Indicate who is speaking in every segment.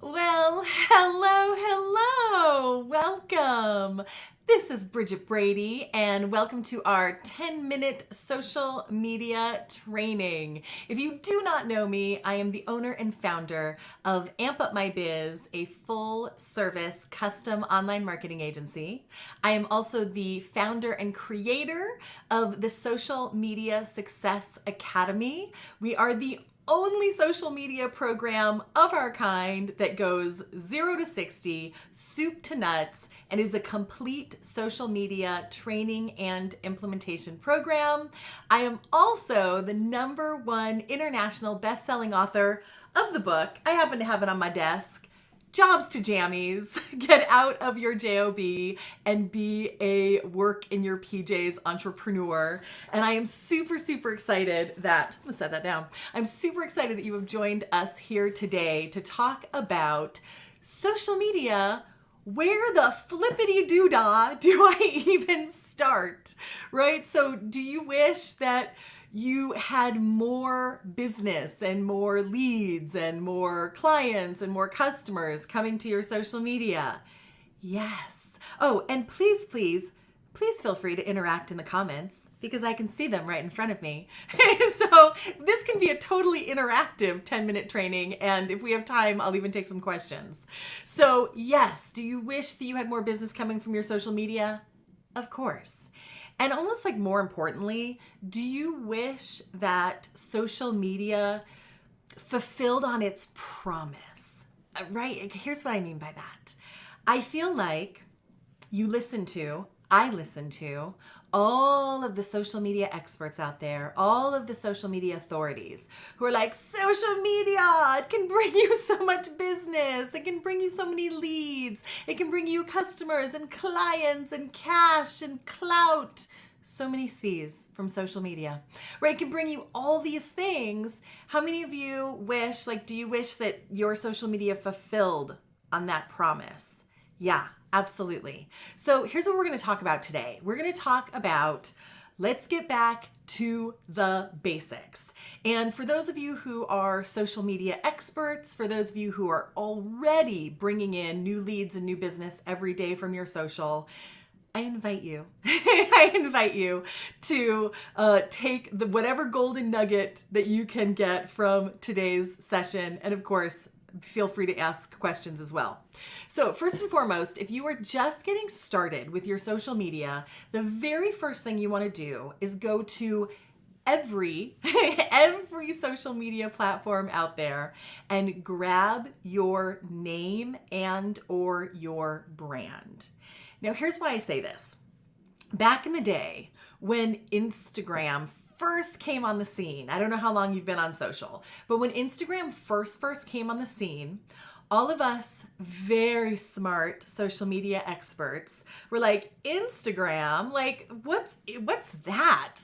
Speaker 1: Well, hello. Welcome. This is Bridget Brady, and welcome to our 10-minute social media training. If you do not know me, I am the owner and founder of Amp Up My Biz, a full-service custom online marketing agency. I am also the founder and creator of the Social Media Success Academy. We are the only social media program of our kind that goes 0 to 60, soup to nuts, and is a complete social media training and implementation program. I am also the #1 international best-selling author of the book. I happen to have it on my desk. Jobs to Jammies. Get out of your JOB and be a work in your PJs entrepreneur. And I am super excited that, I'm gonna set that down. I'm super excited that you have joined us here today to talk about social media. Where the flippity doodah do I even start, right? So do you wish that you had more business and more leads and more clients and more customers coming to your social media? Yes. Oh, and please feel free to interact in the comments because I can see them right in front of me. So this can be a totally interactive 10-minute training, and if we have time, I'll even take some questions. So yes, do you wish that you had more business coming from your social media? Of course. And almost like more importantly, do you wish that social media fulfilled on its promise, right? Here's what I mean by that. I feel like I listen to all of the social media experts out there, all of the social media authorities who are like, social media, it can bring you so much business. It can bring you so many leads. It can bring you customers and clients and cash and clout. So many C's from social media, right? It can bring you all these things. How many of you wish, do you wish that your social media fulfilled on that promise? Yeah, absolutely. So here's what we're going to talk about today. We're going to talk about, let's get back to the basics. And for those of you who are social media experts, for those of you who are already bringing in new leads and new business every day from your social, I invite you to take whatever golden nugget that you can get from today's session. And of course, feel free to ask questions as well. So first and foremost, if you are just getting started with your social media, the very first thing you want to do is go to every social media platform out there and grab your name and or your brand. Now, here's why I say this. Back in the day when Instagram first came on the scene, I don't know how long you've been on social, but when Instagram first came on the scene, all of us very smart social media experts were like, Instagram, what's that?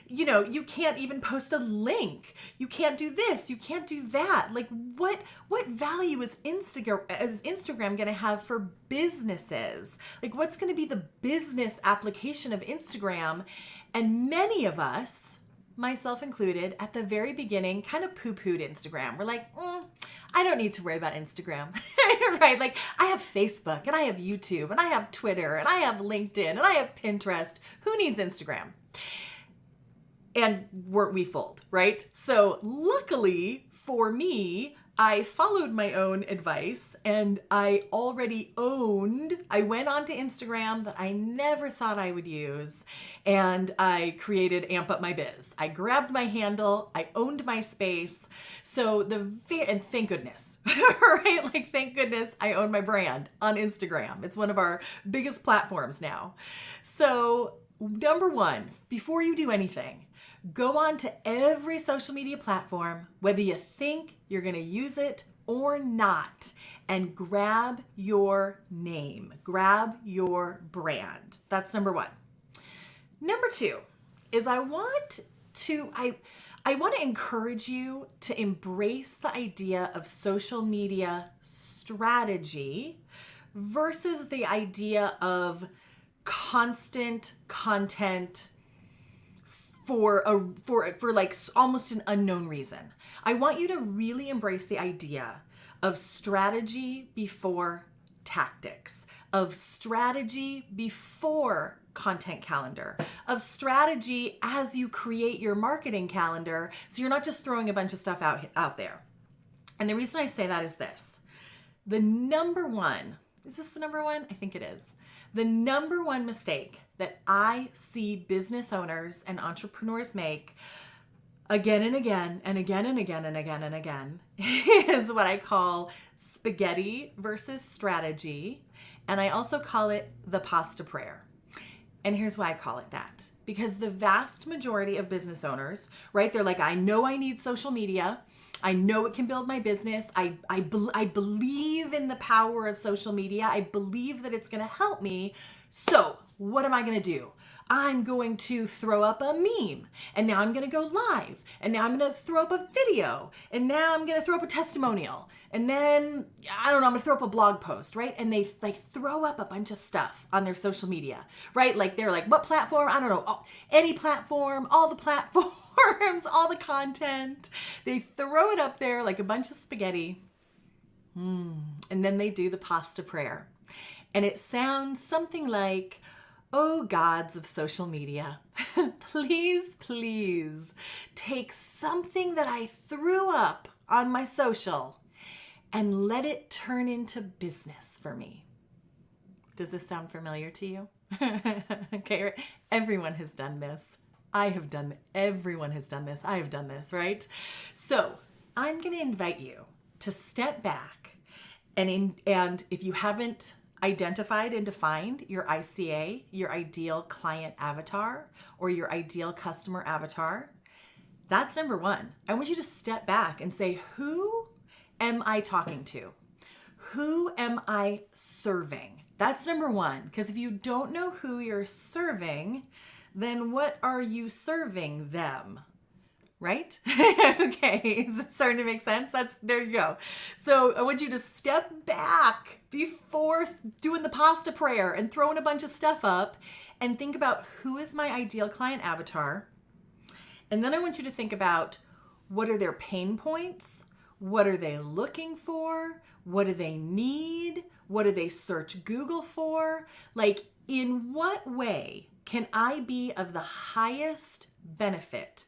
Speaker 1: You can't even post a link. You can't do this. You can't do that. What value is Instagram going to have for businesses? What's going to be the business application of Instagram? And many of us, myself included, at the very beginning, kind of poo-pooed Instagram. We're like, I don't need to worry about Instagram, right? I have Facebook and I have YouTube and I have Twitter and I have LinkedIn and I have Pinterest. Who needs Instagram? And we fold, right? So luckily for me, I followed my own advice and I already I went onto Instagram that I never thought I would use, and I created Amp Up My Biz. I grabbed my handle, I owned my space. So and thank goodness, right? Thank goodness I own my brand on Instagram. It's one of our biggest platforms now. So number one, before you do anything, go on to every social media platform, whether you think you're going to use it or not, and grab your name, grab your brand. That's number one. Number two is I want to encourage you to embrace the idea of social media strategy versus the idea of constant content for almost an unknown reason. I want you to really embrace the idea of strategy before tactics, of strategy before content calendar, of strategy as you create your marketing calendar, so you're not just throwing a bunch of stuff out there. And the reason I say that is this. Is this the number one? I think it is. The number one mistake that I see business owners and entrepreneurs make again and again and again and again and again and again is what I call spaghetti versus strategy. And I also call it the pasta prayer. And here's why I call it that. Because the vast majority of business owners, right, they're like, I know I need social media. I know it can build my business. I believe in the power of social media. I believe that it's going to help me. So what am I going to do? I'm going to throw up a meme, and now I'm going to go live, and now I'm going to throw up a video, and now I'm going to throw up a testimonial, and then, I don't know, I'm going to throw up a blog post, right? And they throw up a bunch of stuff on their social media, right? They're like, what platform? I don't know, any platform, all the platforms, all the content. They throw it up there like a bunch of spaghetti, and then they do the pasta prayer. And it sounds something like, oh, gods of social media, please, please take something that I threw up on my social and let it turn into business for me. Does this sound familiar to you? Okay, everyone has done this. Everyone has done this. I have done this, right? So I'm going to invite you to step back and if you haven't identified and defined your ICA, your ideal client avatar, or your ideal customer avatar, that's number one. I want you to step back and say, who am I talking to? Who am I serving? That's number one. Because if you don't know who you're serving, then what are you serving them? Right? Okay, is it starting to make sense? There you go. So I want you to step back before doing the pasta prayer and throwing a bunch of stuff up and think about who is my ideal client avatar. And then I want you to think about what are their pain points? What are they looking for? What do they need? What do they search Google for? Like, in what way can I be of the highest benefit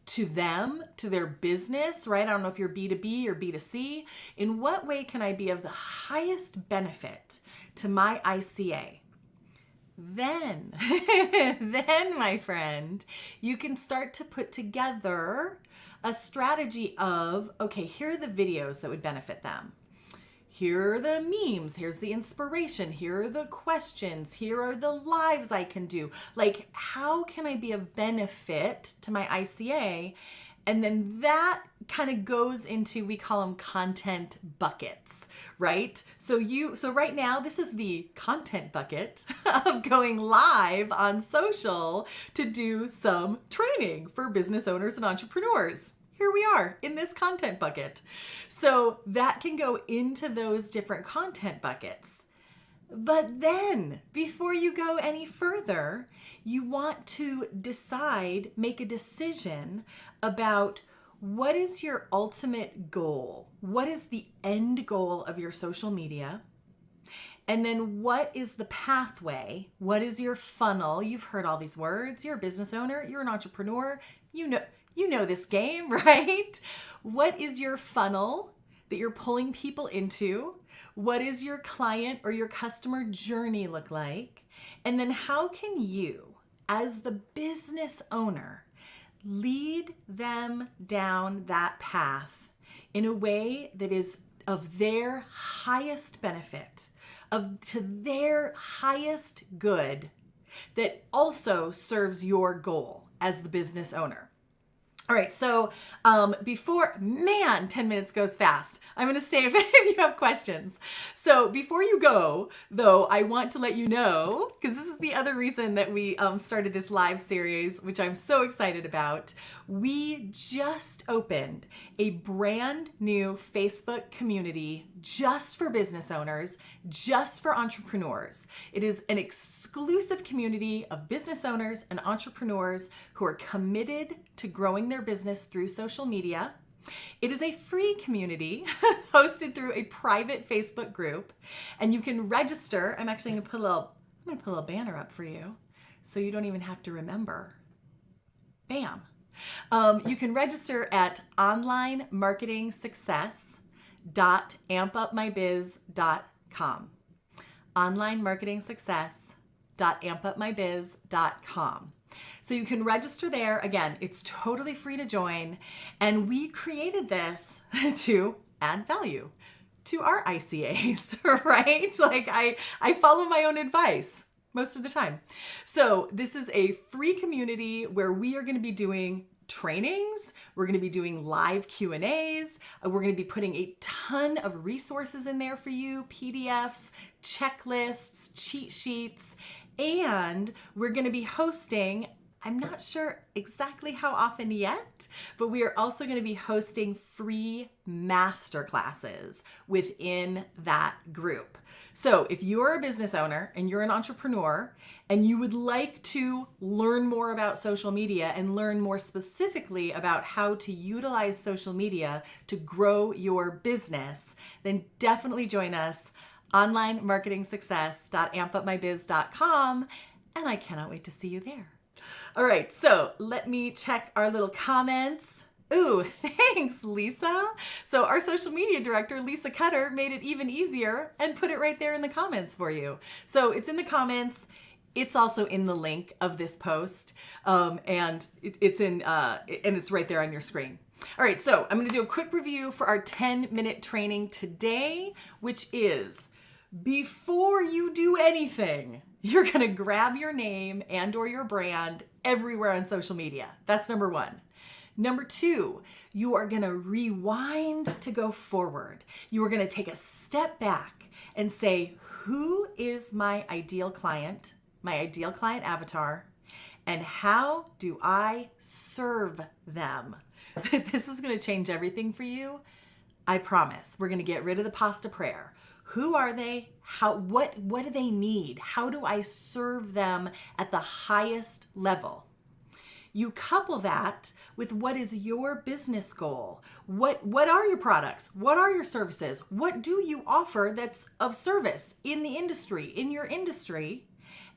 Speaker 1: to them, to their business, right? I don't know if you're B2B or B2C. In what way can I be of the highest benefit to my ICA? Then, my friend, you can start to put together a strategy of, okay, here are the videos that would benefit them. Here are the memes, here's the inspiration, here are the questions, here are the lives I can do. Like, how can I be of benefit to my ICA? And then that kind of goes into, we call them content buckets, right? So right now, this is the content bucket of going live on social to do some training for business owners and entrepreneurs. Here we are in this content bucket. So that can go into those different content buckets. But then, before you go any further, you want to make a decision about what is your ultimate goal? What is the end goal of your social media? And then what is the pathway? What is your funnel? You've heard all these words. You're a business owner. You're an entrepreneur. You know this game, right? What is your funnel that you're pulling people into? What is your client or your customer journey look like? And then how can you, as the business owner, lead them down that path in a way that is of their highest benefit, to their highest good, that also serves your goal as the business owner? All right, so 10 minutes goes fast. I'm gonna stay if you have questions. So before you go, though, I want to let you know, because this is the other reason that we started this live series, which I'm so excited about. We just opened a brand new Facebook community just for business owners, just for entrepreneurs. It is an exclusive community of business owners and entrepreneurs who are committed to growing their business through social media. It is a free community hosted through a private Facebook group, and you can register. I'm actually going to put a little banner up for you so you don't even have to remember. Bam. You can register at onlinemarketingsuccess.ampupmybiz.com. onlinemarketingsuccess.ampupmybiz.com. So you can register there. Again, it's totally free to join. And we created this to add value to our ICAs, right? Like I follow my own advice most of the time. So this is a free community where we are going to be doing trainings. We're going to be doing live Q&As. We're going to be putting a ton of resources in there for you, PDFs, checklists, cheat sheets, and we're going to be hosting, I'm not sure exactly how often yet, but we are also going to be hosting free masterclasses within that group. So if you're a business owner and you're an entrepreneur and you would like to learn more about social media and learn more specifically about how to utilize social media to grow your business, then definitely join us. onlinemarketingsuccess.ampupmybiz.com, and I cannot wait to see you there. All right, so let me check our little comments. Ooh, thanks, Lisa. So our social media director, Lisa Cutter, made it even easier and put it right there in the comments for you. So it's in the comments. It's also in the link of this post, and it's right there on your screen. All right, so I'm going to do a quick review for our 10-minute training today, which is before you do anything, you're going to grab your name and or your brand everywhere on social media. That's number one. Number two, you are going to rewind to go forward. You are going to take a step back and say, who is my ideal client avatar, and how do I serve them? This is going to change everything for you. I promise. We're going to get rid of the pasta prayer. Who are they? What do they need? How do I serve them at the highest level? You couple that with what is your business goal? What are your products? What are your services? What do you offer that's of service in the industry, in your industry?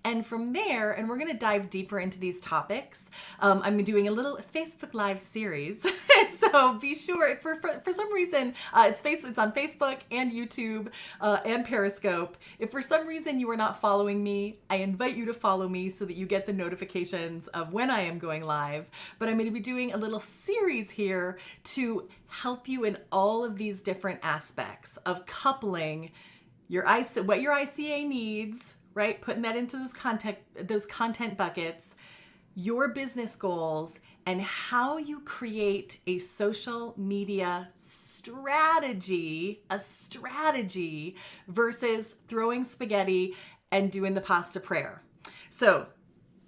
Speaker 1: And from there, and we're going to dive deeper into these topics. I'm doing a little Facebook Live series. So be sure, for some reason, it's on Facebook and YouTube and Periscope. If for some reason you are not following me, I invite you to follow me so that you get the notifications of when I am going live. But I'm going to be doing a little series here to help you in all of these different aspects of coupling what your ICA needs, right? Putting that into those content buckets, your business goals, and how you create a social media strategy, versus throwing spaghetti and doing the pasta prayer. So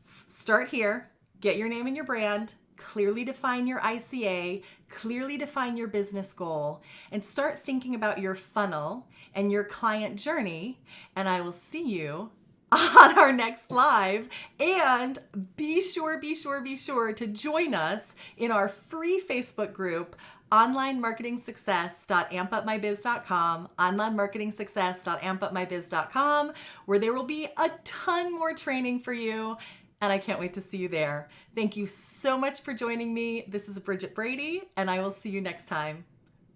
Speaker 1: start here, get your name and your brand, clearly define your ICA, clearly define your business goal, and start thinking about your funnel and your client journey. And I will see you on our next live. And be sure to join us in our free Facebook group, onlinemarketingsuccess.ampupmybiz.com, onlinemarketingsuccess.ampupmybiz.com, where there will be a ton more training for you. And I can't wait to see you there. Thank you so much for joining me. This is Bridget Brady, and I will see you next time.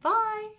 Speaker 1: Bye.